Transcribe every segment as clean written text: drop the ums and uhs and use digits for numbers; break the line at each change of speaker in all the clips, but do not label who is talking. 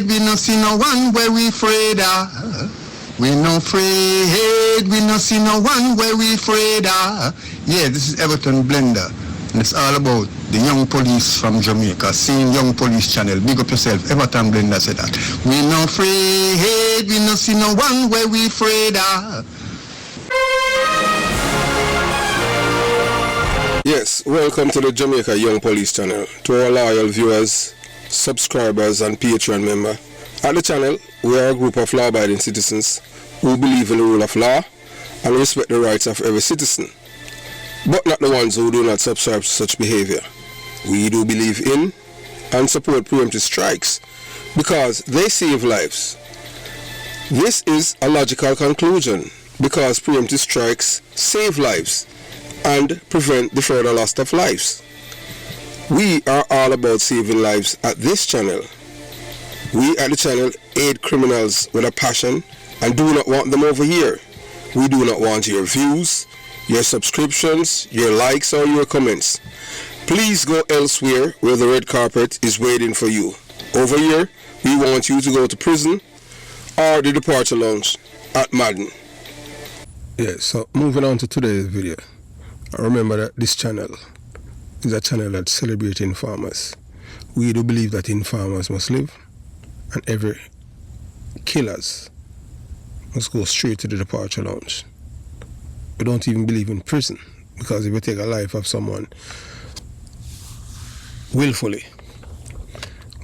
afraid, we no see no one where we afraid of. We no afraid, we no see no one where we afraid of. Yeah, this is Everton Blender, and it's all about the young police from Jamaica, seeing Young Police Channel. Big up yourself, Everton Blender said that. We no afraid, we no see no one where we afraid of.
Yes, welcome to the Jamaica Young Police Channel. To our loyal viewers, subscribers and Patreon member. At the channel, we are a group of law-abiding citizens who believe in the rule of law and respect the rights of every citizen, but not the ones who do not subscribe to such behavior. We do believe in and support preemptive strikes because they save lives. This is a logical conclusion because preemptive strikes save lives and prevent the further loss of lives. We are all about saving lives at this channel. We at the channel aid criminals with a passion and do not want them over here. We do not want your views, your subscriptions, your likes or your comments. Please go elsewhere where the red carpet is waiting for you. Over here, we want you to go to prison or the departure lounge at Madden. Yeah, so moving on to today's video. Remember that this channel is a channel that celebrates informers. We do believe that informers must live and every killers must go straight to the departure lounge. We don't even believe in prison because if you take a life of someone willfully,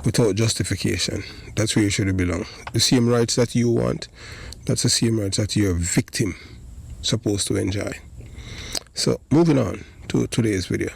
without justification, that's where you should belong. The same rights that you want, that's the same rights that your victim supposed to enjoy. So moving on to today's video.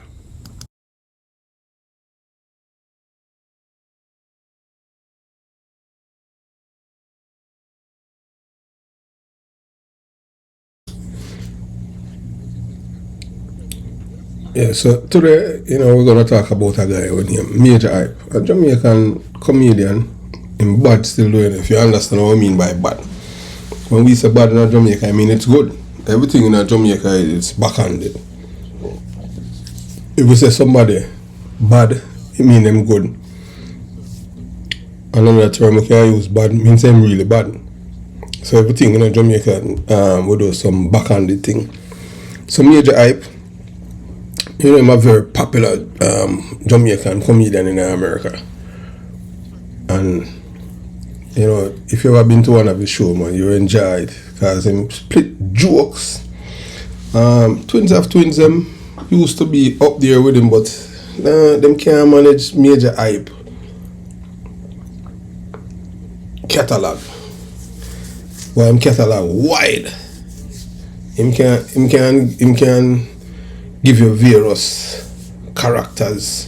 Yeah, so today, we're going to talk about a guy with him, Major Hype, a Jamaican comedian in bad still doing it, if you understand what I mean by bad. When we say bad in Jamaica, I mean it's good. Everything in Jamaica is backhanded. If we say somebody bad, it means them good. Another term we can use, bad, means them really bad. So everything in Jamaica, we do some backhanded thing. So Major Hype, I'm a very popular Jamaican comedian in America. And, if you ever been to one of his shows, man, you enjoy it. Because him split jokes. Twins have twins, them used to be up there with him, but them can't manage Major Hype catalog. Well, him catalog wide. Him can give you various characters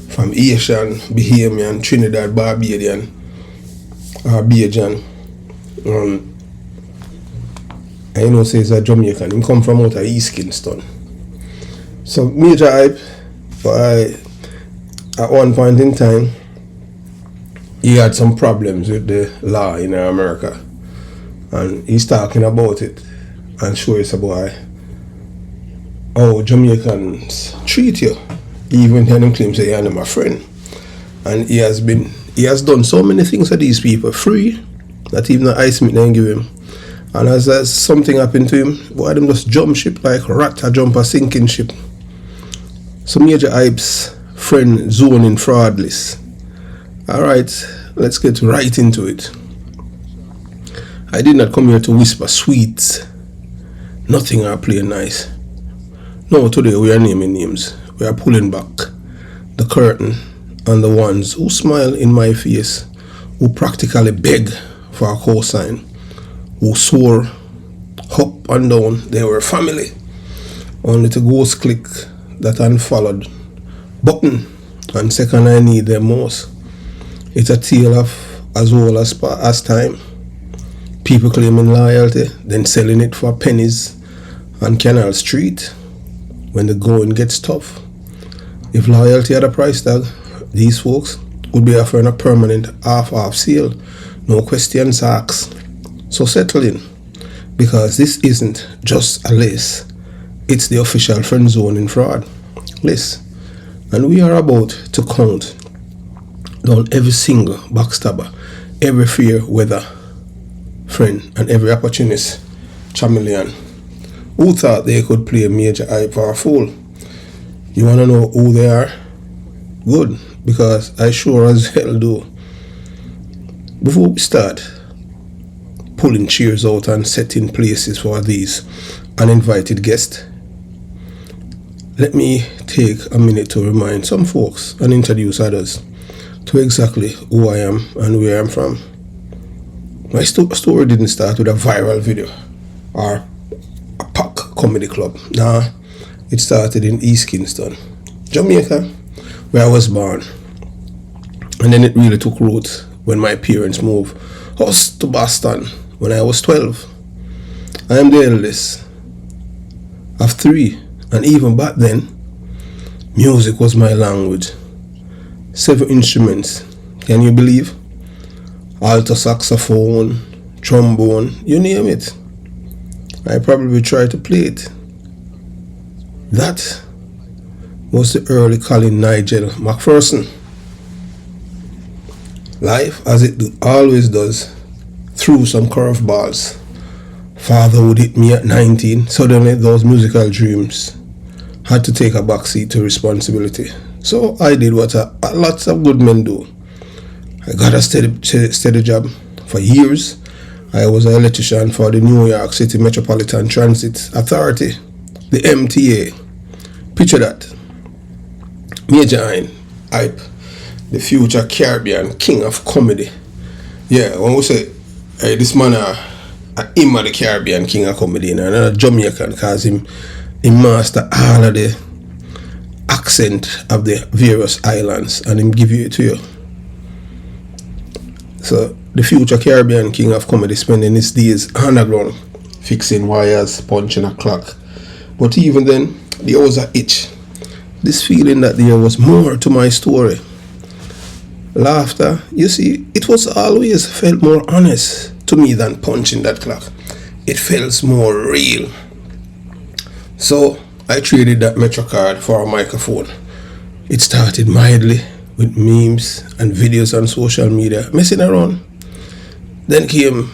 from Asian, Bahamian, Trinidad, Barbadian, or Bajan. I say he's a Jamaican. He come from out of East Kingston. So Major Hype, at one point in time, he had some problems with the law in America. And he's talking about it and show us about how Jamaicans treat you. He even had him claim say you're my friend. And he has done so many things for these people free that even the ice meat they give him. And as something happened to him, boy, them just jump ship like rat a jump a sinking ship. So Major Hype's friend zone in fraud list. Alright, let's get right into it. I did not come here to whisper sweets. Nothing are playing nice. No, today we are naming names. We are pulling back the curtain on the ones who smile in my face, who practically beg for a cosign, who swore up and down they were family, only to ghost click that unfollowed button and second I need them most. It's a tale of as old as time. People claiming loyalty, then selling it for pennies on Canal Street when the going gets tough. If loyalty had a price tag, these folks would be offering a permanent half-off sale, no questions asked. So settle in, because this isn't just a list, it's the official friend zone in fraud list. And we are about to count down every single backstabber, every fair weather friend and every opportunist chameleon who thought they could play major hype for a fool. You wanna know who they are? Good, because I sure as hell do. Before we start pulling chairs out and setting places for these uninvited guests, let me take a minute to remind some folks and introduce others to exactly who I am and where I'm from. My story didn't start with a viral video or a pack comedy club. Nah, it started in East Kingston, Jamaica, where I was born. And then it really took root when my parents moved us to Boston when I was 12. I am the eldest of 3, and even back then, music was my language. 7 instruments, can you believe? Alto saxophone, trombone, you name it. I probably tried to play it. That was the early Colin Nigel Macpherson. Life, as it always does, threw some curveballs. Father would hit me at 19. Suddenly, those musical dreams had to take a backseat to responsibility. So I did what lots of good men do. I got a steady job. For years, I was an electrician for the New York City Metropolitan Transit Authority, the MTA. Picture that. Major hype, the future Caribbean king of comedy. Yeah, when we say, hey, this man him the Caribbean king of comedy, and another Jamaican, because him master all of the accent of the various islands, and him give it to you. So the future Caribbean king of comedy spending his days underground, fixing wires, punching a clock. But even then, there was a itch. This feeling that there was more to my story. Laughter, you see, it was always felt more honest to me than punching that clock. It felt more real. So I traded that Metro card for a microphone. It started mildly with memes and videos on social media, messing around. Then came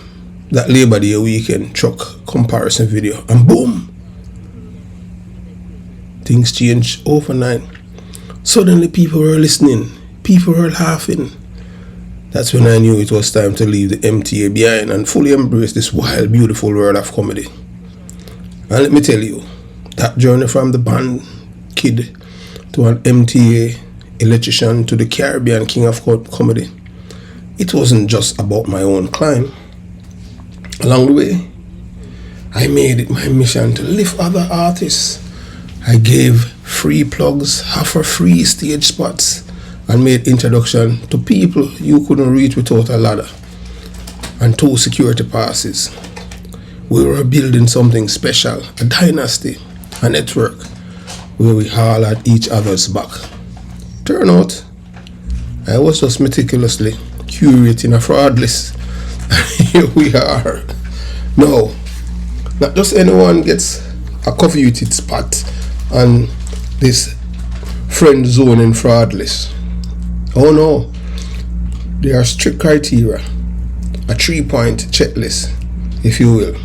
that Labor Day weekend truck comparison video, and boom! Things changed overnight. Suddenly people were listening, people were laughing. That's when I knew it was time to leave the MTA behind and fully embrace this wild, beautiful world of comedy. And let me tell you, that journey from the band kid to an MTA electrician to the Caribbean king of comedy, it wasn't just about my own climb. Along the way, I made it my mission to lift other artists. I gave free plugs, offer free stage spots, and made introduction to people you couldn't reach without a ladder and 2 security passes. We were building something special, a dynasty, a network where we haul at each other's back. Turn out, I was just meticulously curating a fraud list. Here we are. No, not just anyone gets a coveted spot on this friend zone and fraud list. Oh no, there are strict criteria, a 3-point checklist, if you will.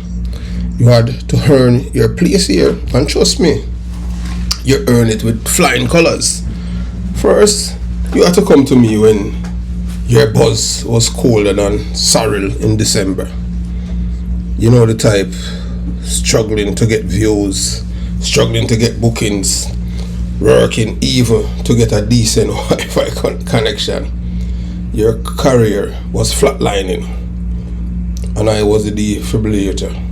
You had to earn your place here, and trust me, you earn it with flying colors. First, you had to come to me when your buzz was colder than sorrel in December. You know the type, struggling to get views, struggling to get bookings, working even to get a decent Wi-Fi connection. Your career was flatlining, and I was the defibrillator.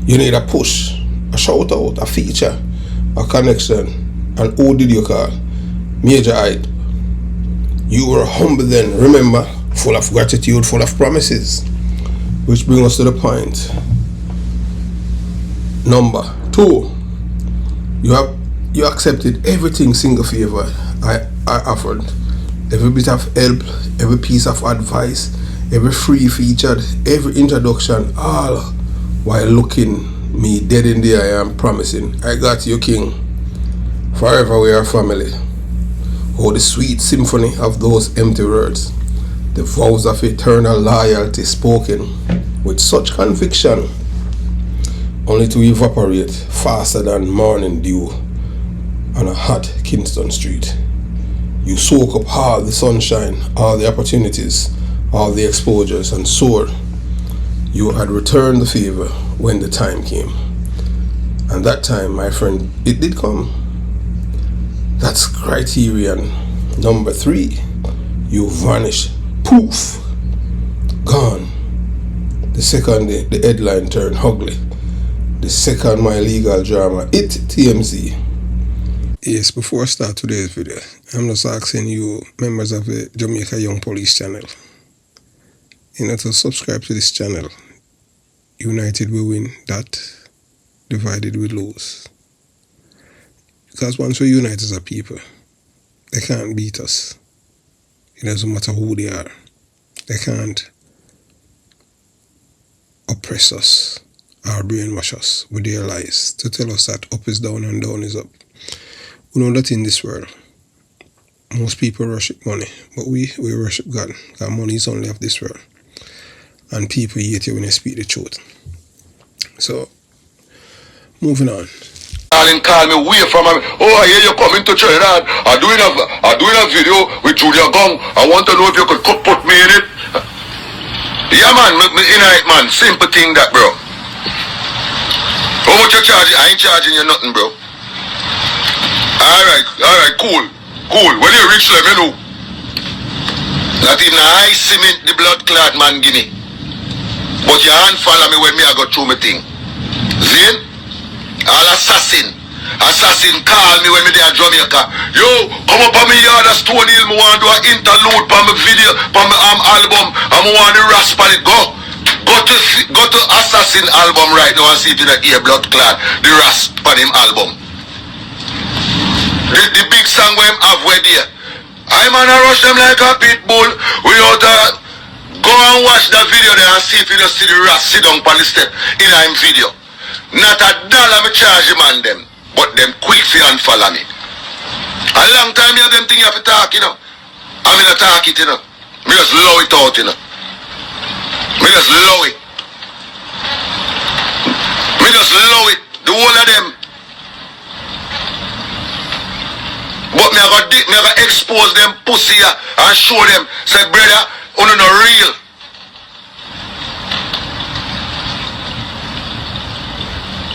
You need a push, a shout out, a feature, a connection, and who did you call? Major hype. You were humble then, remember, full of gratitude, full of promises. Which brings us to the point. Number 2, you accepted everything single favor I offered. Every bit of help, every piece of advice, every free feature, every introduction, all while looking me dead in the eye and promising, I got you, king. Forever we are family. Oh, the sweet symphony of those empty words. The vows of eternal loyalty spoken with such conviction, only to evaporate faster than morning dew on a hot Kingston street. You soak up all the sunshine, all the opportunities, all the exposures, and soar. You had returned the favor when the time came. And that time, my friend, it did come. That's criterion number 3. You vanish. Poof. Gone. The second the headline turned ugly. The second my legal drama hit TMZ. Yes, before I start today's video, I'm just asking you, members of the Jamaica Young Police channel, to subscribe to this channel. United we win, that divided we lose. Because once we unite as a people, they can't beat us. It doesn't matter who they are. They can't oppress us or brainwash us with their lies to tell us that up is down and down is up. We know that in this world, most people worship money, but we worship God. Because money is only of this world. And people hate you when you speak the truth. So, moving on.
Call me way from me. Oh, I hear you coming to Trinidad. I'm doing a video with Julia Gong. I want to know if you could put me in it. Yeah, man, me in it, man. Simple thing that, bro. How much you charging? I ain't charging you nothing, bro. Alright, cool. When you reach them, you know. Not even I cement the blood clot man give me. But your hand follow me when me I go through my thing. Zin? All assassin call me when me there at Jamaica. Yo, come up on me yard at Stone Hill. Me want to do an interlude for my video, for my album. And me want to rasp on it. Go to Assassin album right now and see if you hear blood clot. The rasp on him album. The big song where him have where there. I man I rush them like a pit bull. Without that, go and watch that video there and see if you just see the rasp sit down on the step in him video. Not a dollar me charge him on them, but them quick for and follow me. A long time you have them thing you have to talk, I'm in a talk it, Me just low it out, Me just low it. Me just low it. The whole of them. But me I got expose them pussy and show them, say brother, you no real.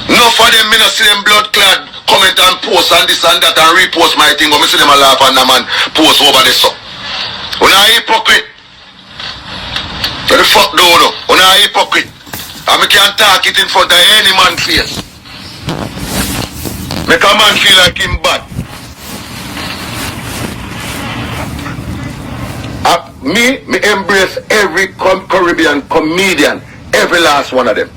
Enough of them, me not see them blood clad comment and post and this and that and repost my thing, but me see them a laugh and a man post over this so. When I hypocrite. Where the fuck do you know? When I hypocrite. And me can't talk it in front of any man face. Make a man feel like him bad. Me embrace every Caribbean comedian, every last one of them.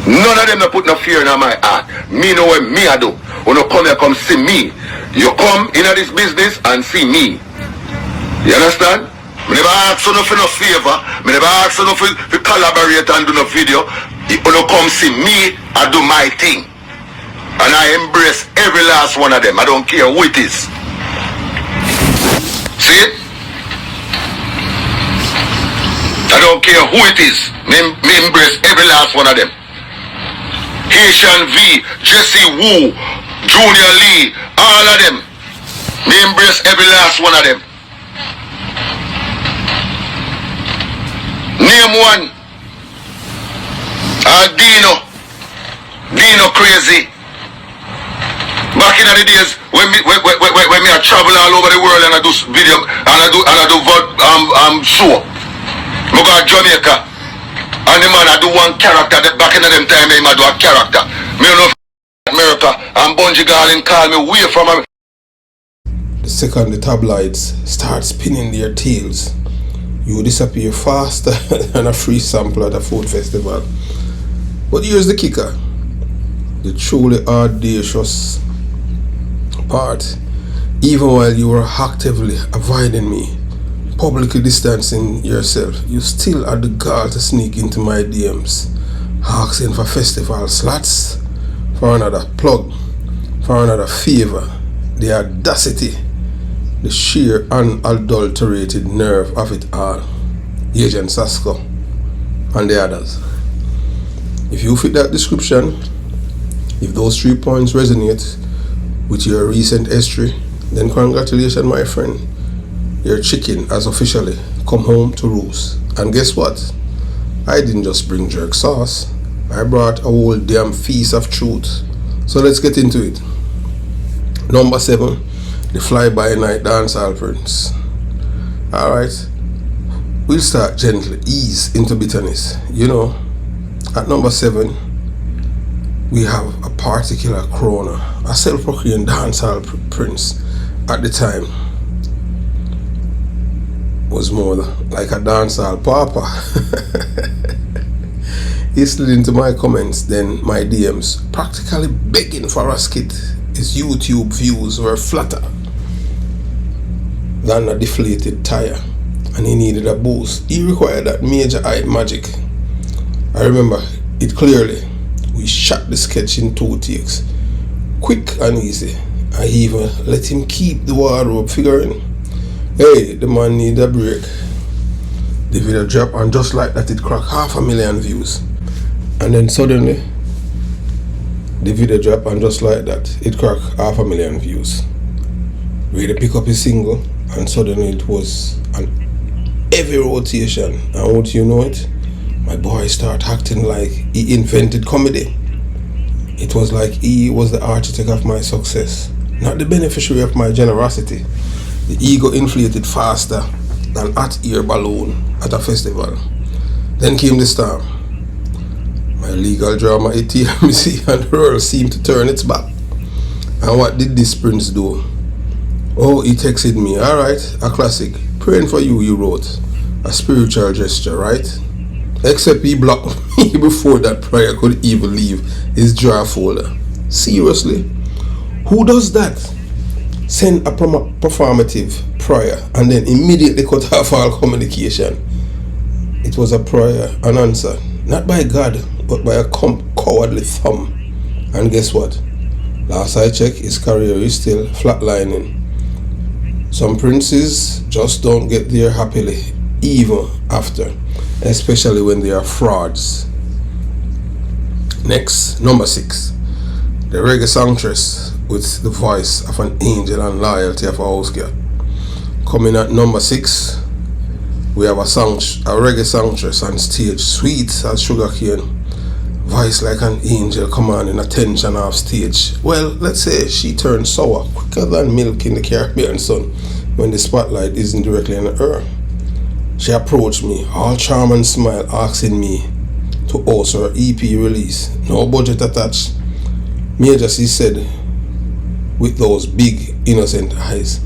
None of them no put no fear in my heart. Me know what me I do. When you come here, come see me. You come into this business and see me. You understand? Me never ask you for no favor. Me never ask you for collaborate and do no video. When you come see me, I do my thing. And I embrace every last one of them. I don't care who it is. See it? I don't care who it is. Me embrace every last one of them. Haitian V, Jesse Wu, Junior Lee, all of them. Me embrace every last one of them. Name one. Dino Crazy. Back in the days when me I travel all over the world and I do video and I do show. I go to Jamaica and the man I do one character. Back in them time I do a character. Me don't know America and Bungie Garland call me way from America.
The second the tabloids start spinning their tails, you disappear faster than a free sample at a food festival. But here's the kicker. The truly audacious part. Even while you were actively avoiding me, publicly distancing yourself, you still had the gall to sneak into my DMs, asking for festival slots, for another plug, for another favor. The audacity, the sheer unadulterated nerve of it all. Agent Sasko and the others. If you fit that description, if those 3 points resonate with your recent history, then congratulations, my friend. Your chicken has officially come home to roost. And guess what? I didn't just bring jerk sauce. I brought a whole damn feast of truth. So let's get into it. Number 7, the fly-by-night dancehall prince. Alright, we'll start gently, ease into bitterness. You know, at number 7, we have a particular crooner, a self-proclaimed dancehall prince at the time. Was more like a dancehall papa. He slid into my comments, then my DMs, practically begging for a skit. His YouTube views were flatter than a deflated tire, and he needed a boost. He required that major eye magic. I remember it clearly. We shot the sketch in 2 takes, quick and easy. I even let him keep the wardrobe, figuring, hey, the man need a break. The video dropped, and just like that, it cracked 500,000 views. And then suddenly, the video dropped, and just like that, it cracked 500,000 views. Ready to pick up his single, and suddenly it was an heavy rotation. And would you know it? My boy started acting like he invented comedy. It was like he was the architect of my success, not the beneficiary of my generosity. The ego inflated faster than hot air balloon at a festival. Then came the storm. My legal drama at TMC and the world seemed to turn its back. And what did this prince do? Oh, he texted me, alright, a classic. Praying for you, you wrote. A spiritual gesture, right? Except he blocked me before that prayer could even leave his draft folder. Seriously? Who does that? Send a performative prayer and then immediately cut off all communication. It was a prayer unanswered, not by God, but by a cowardly thumb. And guess what? Last I checked, his career is still flatlining. Some princes just don't get there happily, even after, especially when they are frauds. Next, number 6, the reggae songstress with the voice of an angel and loyalty of a house girl. Coming at number 6, we have a reggae songstress on stage, sweet as sugarcane, voice like an angel commanding attention off stage. Well, let's say she turned sour quicker than milk in the Caribbean sun when the spotlight isn't directly on her. She approached me, all charm and smile, asking me to host her EP release. No budget attached. Me just said with those big innocent eyes,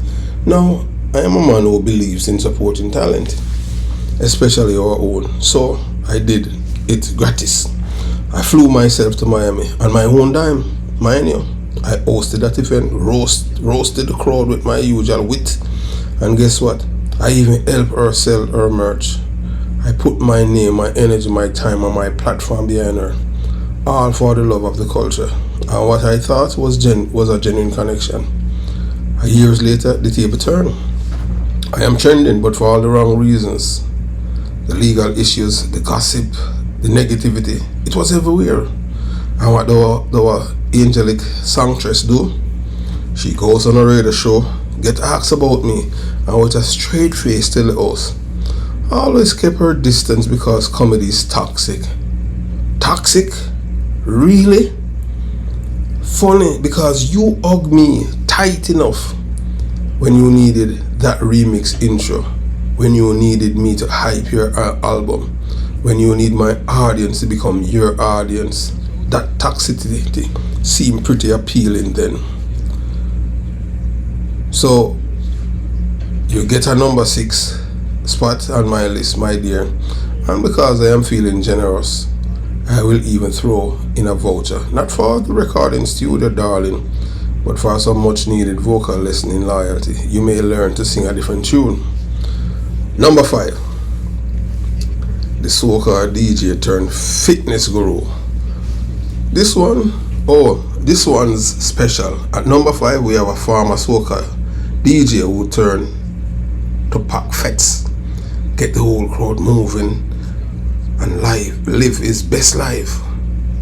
now I am a man who believes in supporting talent, especially our own, so I did it gratis. I flew myself to Miami on my own dime, mind you. I hosted that event, roasted the crowd with my usual wit, and guess what? I even helped her sell her merch. I put my name, my energy, my time, and my platform behind her, all for the love of the culture. And what I thought was a genuine connection. Years later, the table turned. I am trending, but for all the wrong reasons. The legal issues, the gossip, the negativity, it was everywhere. And what the angelic songstress do? She goes on a radio show, get asked about me, and with a straight face tell the host, always kept her distance because comedy is toxic. Toxic? Really? Funny, because you hugged me tight enough when you needed that remix intro, when you needed me to hype your album, when you need my audience to become your audience. That toxicity seemed pretty appealing then. So you get a number 6 spot on my list, my dear, and because I am feeling generous, I will even throw in a voucher, not for the recording studio, darling, but for some much needed vocal lesson in loyalty. You may learn to sing a different tune. Number 5, the so-called DJ turned fitness guru. This one's special. At number 5, we have a former soca DJ who turn to pack fets, get the whole crowd moving, and live his best life.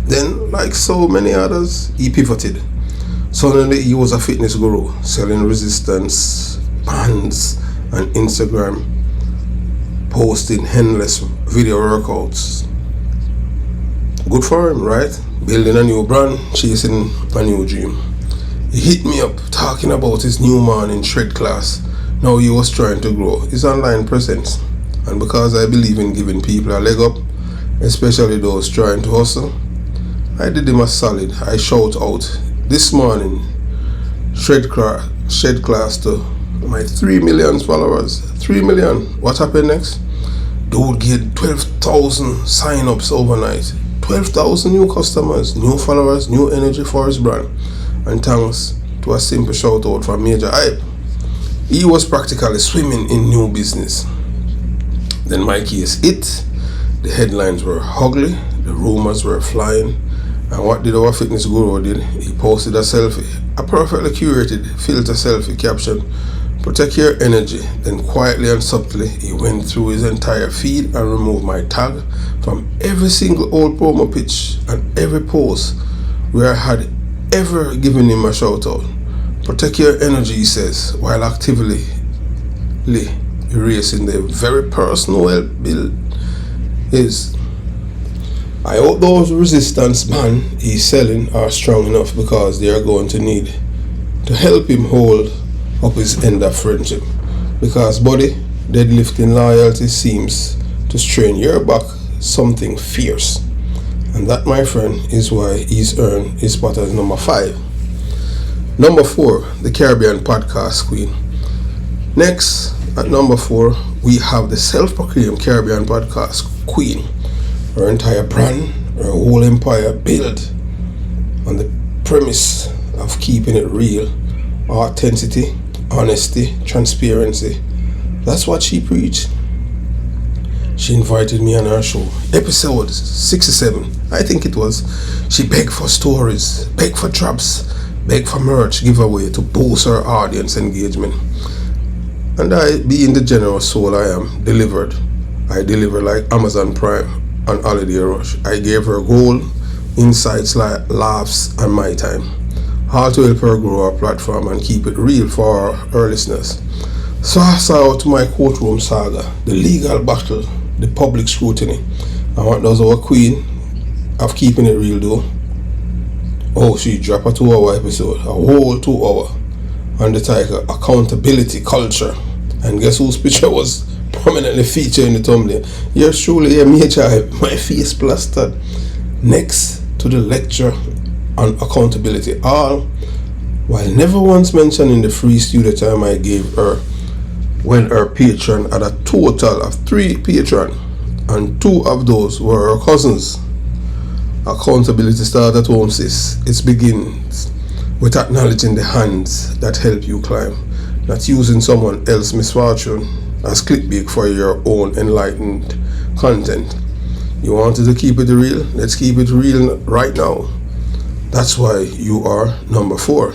Then, like so many others, he pivoted. Suddenly, he was a fitness guru, selling resistance bands and Instagram, posting endless video workouts. Good for him, right? Building a new brand, chasing a new dream. He hit me up talking about his new morning shred class. Now he was trying to grow his online presence. And because I believe in giving people a leg up, especially those trying to hustle, I did him a solid. I shout out this morning shred class to my 3 million followers. 3 million. What happened next? Dude get 12,000 sign-ups overnight. 12,000 new customers, new followers, new energy for his brand. And thanks to a simple shout out from Major Hype, he was practically swimming in new business. Then my case hit. The headlines were ugly, the rumors were flying, and what did our fitness guru did? He posted a selfie, a perfectly curated filter selfie caption, "Protect your energy." Then quietly and subtly, he went through his entire feed and removed my tag from every single old promo pitch and every post where I had ever given him a shout out. Protect your energy, he says, while actively erasing the very personal bill is. I hope those resistance band he's selling are strong enough, because they are going to need to help him hold up his end of friendship. Because buddy, deadlifting loyalty seems to strain your back something fierce. And that, my friend, is why he's earned his spot as number 5. Number 4, the Caribbean podcast queen. Next, at number 4, we have the self-proclaimed Caribbean podcast queen. Her entire brand, her whole empire built on the premise of keeping it real, authenticity, honesty, transparency. That's what she preached. She invited me on her show, episode 67, I think it was. She begged for stories, begged for traps, begged for merch giveaway to boost her audience engagement. And I, being the generous soul I am, delivered. I delivered like Amazon Prime on Holiday Rush. I gave her gold, insights, laughs, and my time. All to help her grow her platform and keep it real for her listeners. So I saw out my courtroom saga, the legal battle, the public scrutiny. And what does our queen of keeping it real do? Oh, she dropped a 2-hour episode, a whole 2 hour, on the title Accountability Culture. And guess whose picture was prominently featured in the thumbnail? Yours truly, MHI, my face plastered next to the lecture on accountability, all while never once mentioning the free studio time I gave her when her patron had a total of 3 patrons, and 2 of those were her cousins. Accountability starts at home, sis. It begins with acknowledging the hands that help you climb, not using someone else's misfortune as clickbait for your own enlightened content. You wanted to keep it real? Let's keep it real right now. That's why you are number 4.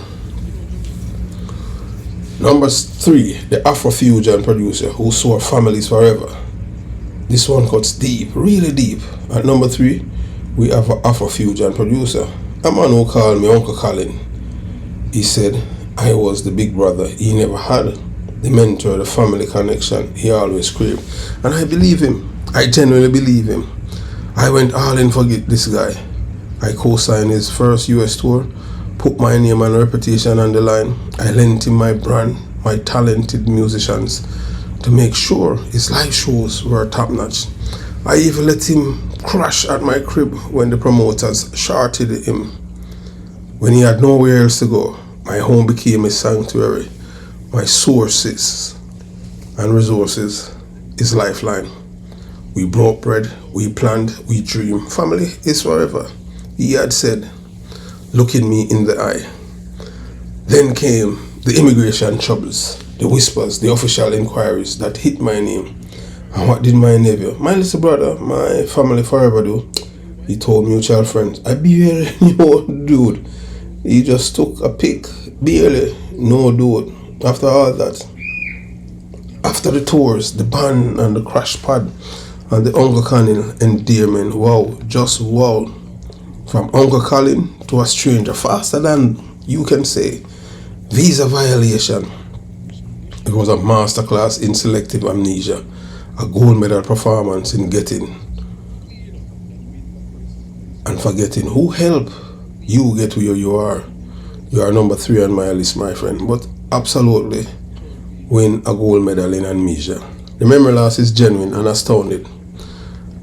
Number 3, the Afrofusion producer who saw families forever. This one cuts deep, really deep. At number 3, we have an Afrofusion producer, a man who called me Uncle Colin. He said I was the big brother he never had, the mentor, the family connection he always craved. And I believe him. I genuinely believe him. I went all in for this guy. I co-signed his first US tour, put my name and reputation on the line. I lent him my brand, my talented musicians, to make sure his live shows were top-notch. I even let him crash at my crib when the promoters shorted him. When he had nowhere else to go, my home became his sanctuary. My sources and resources, his lifeline. We broke bread, we planned, we dreamed. Family is forever, he had said, looking me in the eye. Then came the immigration troubles, the whispers, the official inquiries that hit my name. And what did my nephew, my little brother, my family forever do? He told mutual friends, I barely knew dude. He just took a pic, barely, no dude. After all that, after the tours, the band and the crash pad and the Uncle Colin endearment, wow, just wow. From Uncle Colin to a stranger, faster than you can say. Visa violation. It was a masterclass in selective amnesia, a gold medal performance in getting and forgetting who helped you get where you are. You are number 3 on my list, my friend, but absolutely win a gold medal in amnesia. The memory loss is genuine and astounding.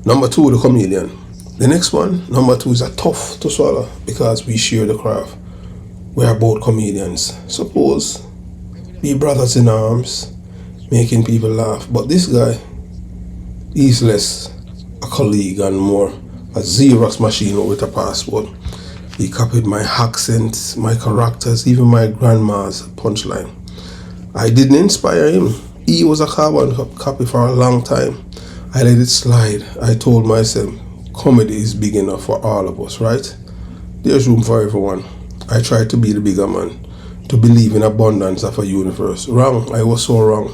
Number 2, the comedian. The next one, number 2, is a tough to swallow because we share the craft. We are both comedians. Suppose be brothers in arms, making people laugh. But this guy, he's less a colleague and more a Xerox machine with a passport. He copied my accents, my characters, even my grandma's punchline. I didn't inspire him. He was a carbon copy for a long time. I let it slide. I told myself, comedy is big enough for all of us, right? There's room for everyone. I tried to be the bigger man, to believe in abundance of a universe. Wrong. I was so wrong.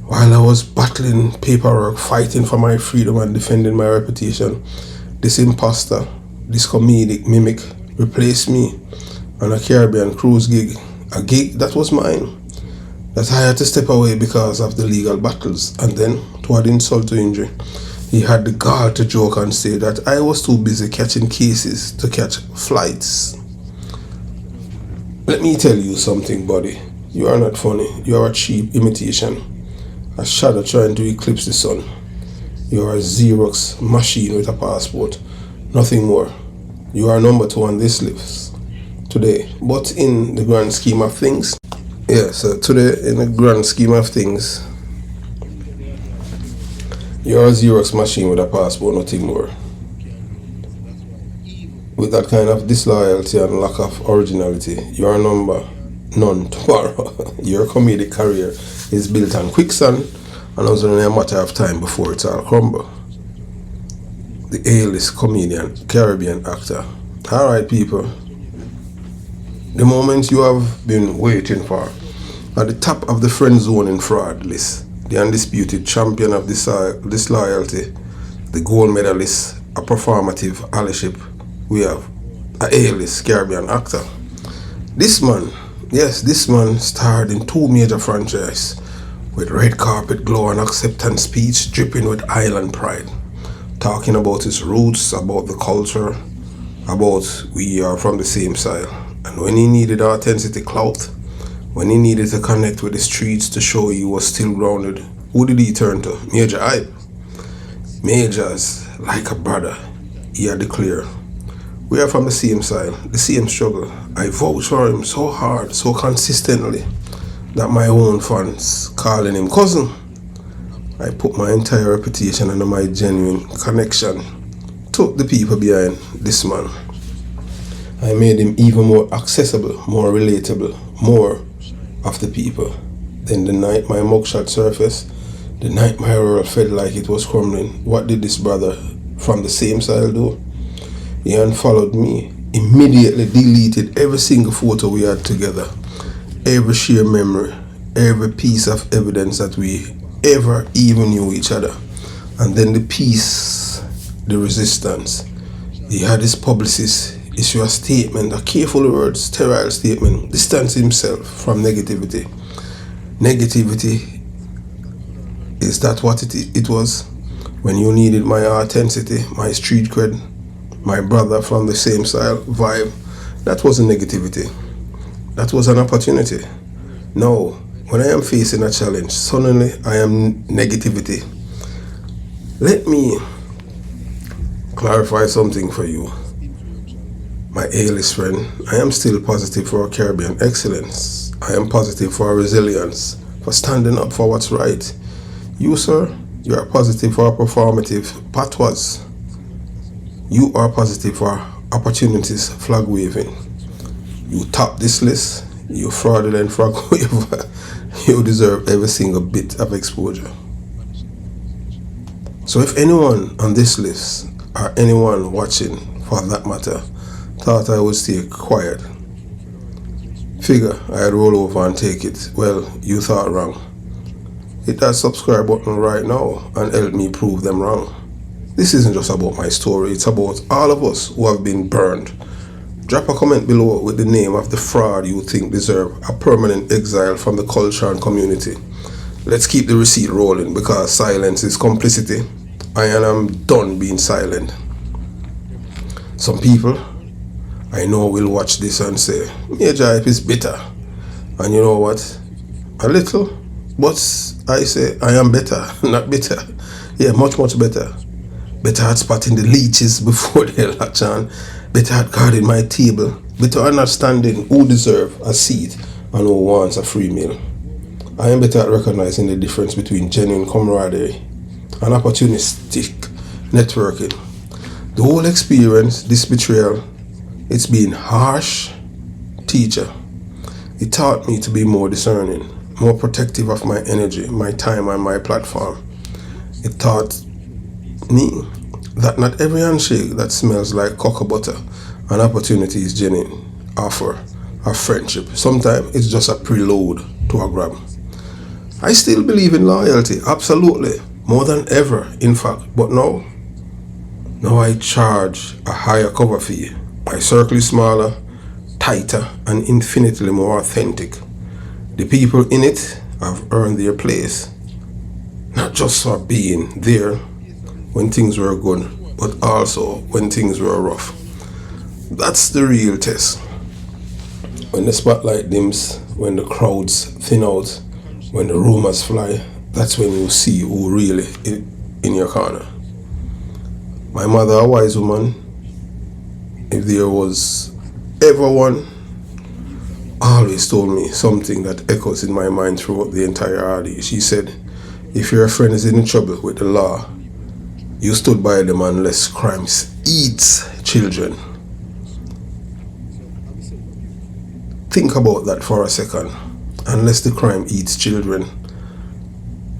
While I was battling paperwork, fighting for my freedom and defending my reputation, this imposter, this comedic mimic replaced me on a Caribbean cruise gig, a gig that was mine, that I had to step away because of the legal battles. And then, to add insult to injury, he had the gall to joke and say that I was too busy catching cases to catch flights. Let me tell you something, buddy. You are not funny. You are a cheap imitation, a shadow trying to eclipse the sun. You are a Xerox machine with a passport. Nothing more. You are number 2 on this list today. But in the grand scheme of things, today in the grand scheme of things, you're a Xerox machine with a passport, nothing more. With that kind of disloyalty and lack of originality, your number none tomorrow. Your comedic career is built on quicksand, and it's only a matter of time before it's all crumble. The A-list comedian, Caribbean actor. Alright, people. The moment you have been waiting for. At the top of the friend zone in fraud list, the undisputed champion of disloyalty, the gold medalist, a performative allyship, we have a A-list Caribbean actor. This man starred in 2 major franchises with red carpet glow and acceptance speech dripping with island pride, talking about his roots, about the culture, about we are from the same soil. And when he needed authenticity clout, when he needed to connect with the streets to show he was still grounded, who did he turn to? Major Hype. Major's like a brother, he had declared. We are from the same side, the same struggle. I vouch for him so hard, so consistently, that my own fans calling him cousin. I put my entire reputation and my genuine connection to the people behind this man. I made him even more accessible, more relatable, more of the people. Then the night my mugshot surfaced, the night my world felt like it was crumbling, what did this brother from the same side do? He unfollowed me, immediately deleted every single photo we had together, every shared memory, every piece of evidence that we ever even knew each other. And then the peace, the resistance. He had his publicist issue a statement, a careful words, sterile statement, distance himself from negativity. Negativity, is that what it was? When you needed my authenticity, my street cred, my brother from the same style vibe, that wasn't negativity. That was an opportunity. No, when I am facing a challenge, suddenly I am negativity. Let me clarify something for you, my A-list friend. I am still positive for Caribbean excellence. I am positive for resilience, for standing up for what's right. You, sir, you are positive for performative patois. You are positive for opportunities, flag waving. You top this list, you fraudulent flag waver. You deserve every single bit of exposure. So if anyone on this list, or anyone watching for that matter, thought I would stay quiet, Figure I'd roll over and take it. Well, you thought wrong. Hit that subscribe button right now and help me prove them wrong. This isn't just about my story, it's about all of us who have been burned. Drop a comment below with the name of the fraud you think deserve a permanent exile from the culture and community. Let's keep the receipt rolling because silence is complicity. I am done being silent. Some people I know will watch this and say, Major Hype is bitter. And you know what? A little. But I say I am better, not bitter. Yeah, much, much better. Better at spotting the leeches before they latch on. Better at guarding my table. Better understanding who deserve a seat and who wants a free meal. I am better at recognizing the difference between genuine camaraderie and opportunistic networking. The whole experience, this betrayal, it's been harsh, teacher. It taught me to be more discerning, more protective of my energy, my time, and my platform. It taught me that not every handshake that smells like cocoa butter and opportunity is genuine offer of friendship. Sometimes it's just a preload to a grab. I still believe in loyalty, absolutely, more than ever, in fact. But now I charge a higher cover fee. My circle is smaller, tighter, and infinitely more authentic. The people in it have earned their place, not just for being there when things were good, but also when things were rough. That's the real test. When the spotlight dims, when the crowds thin out, when the rumors fly, that's when you see who really in your corner. My mother, a wise woman, if there was ever one, always told me something that echoes in my mind throughout the entire audio. She said, if your friend is in trouble with the law, you stood by them unless crimes eats children. Think about that for a second. Unless the crime eats children,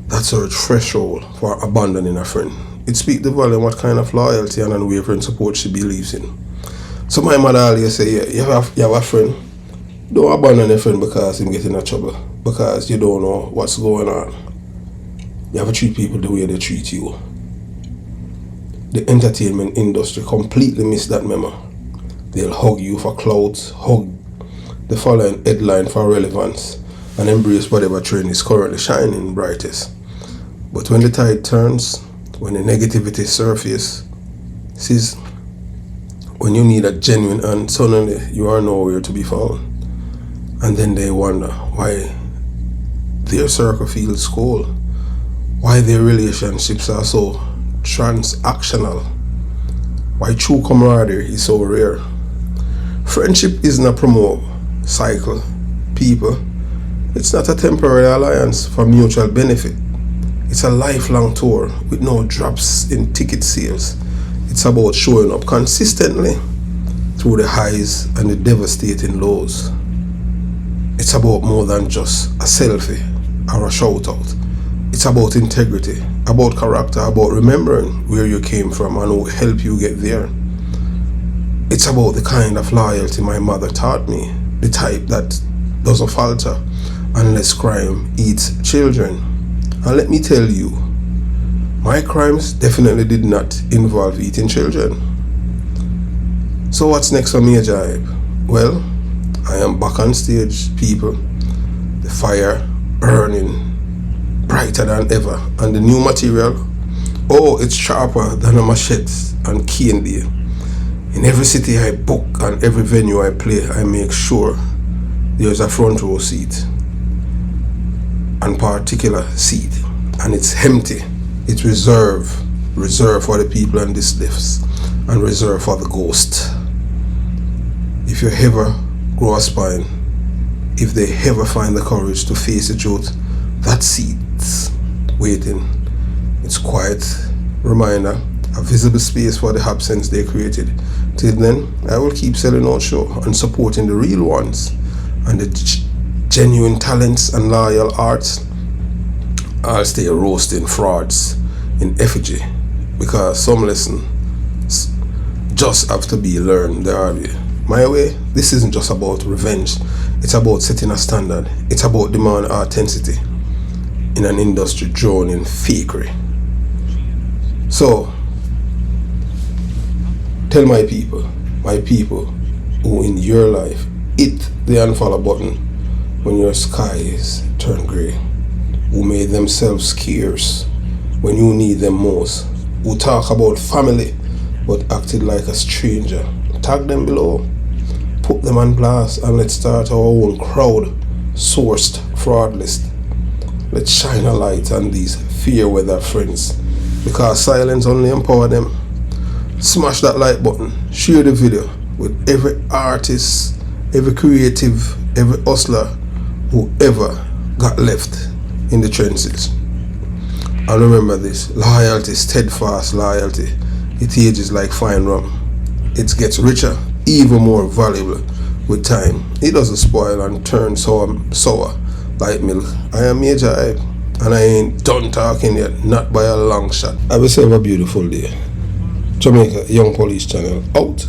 that's our threshold for abandoning a friend. It speaks the volume what kind of loyalty and unwavering support she believes in. So my mother always say, yeah, you have a friend. Don't abandon a friend because he's getting in trouble, because you don't know what's going on. You have to treat people the way they treat you. The entertainment industry completely missed that memo. They'll hug you for clout, hug the following headline for relevance, and embrace whatever trend is currently shining brightest. But when the tide turns, when the negativity surfaces, when you need a genuine and suddenly you are nowhere to be found. And then they wonder why their circle feels cold, why their relationships are so transactional, why true camaraderie is so rare. Friendship isn't a promo cycle, people. It's not a temporary alliance for mutual benefit. It's a lifelong tour with no drops in ticket sales. It's about showing up consistently through the highs and the devastating lows. It's about more than just a selfie or a shout out. It's about integrity, about character, about remembering where you came from and who helped you get there. It's about the kind of loyalty my mother taught me, the type that doesn't falter unless crime eats children. And let me tell you, my crimes definitely did not involve eating children. So what's next for Major Hype? Well, I am back on stage, people. The fire burning brighter than ever, and the new material, oh, it's sharper than a machete and cane day. In every city I book and every venue I play, I make sure there's a front row seat, and particular seat, and it's empty. It's reserved for the people on this list, and reserved for the ghost. If you ever grow a spine, if they ever find the courage to face the truth, that seat's waiting. It's quiet reminder, a visible space for the absence they created. Till then, I will keep selling out show and supporting the real ones and the genuine talents and loyal hearts. I'll stay roasting frauds in effigy, because some lessons just have to be learned the hard way. my way, this isn't just about revenge. It's about setting a standard. It's about demand authenticity in an industry drawn in fakery. So, tell my people who in your life hit the unfollow button when your skies turn grey, who made themselves scarce when you need them most, who talk about family but acted like a stranger. Tag them below, put them on blast, and let's start our own crowd-sourced fraud list. Let's shine a light on these fair weather friends, because silence only empower them. Smash that like button, share the video with every artist, every creative, every hustler who ever got left in the trenches. And remember this, loyalty, steadfast loyalty, it ages like fine rum. It gets richer, even more valuable with time. It doesn't spoil and turn sour like milk. I am Major Hype, and I ain't done talking yet, not by a long shot. Have yourself a beautiful day. Jamaica Young Police Channel out.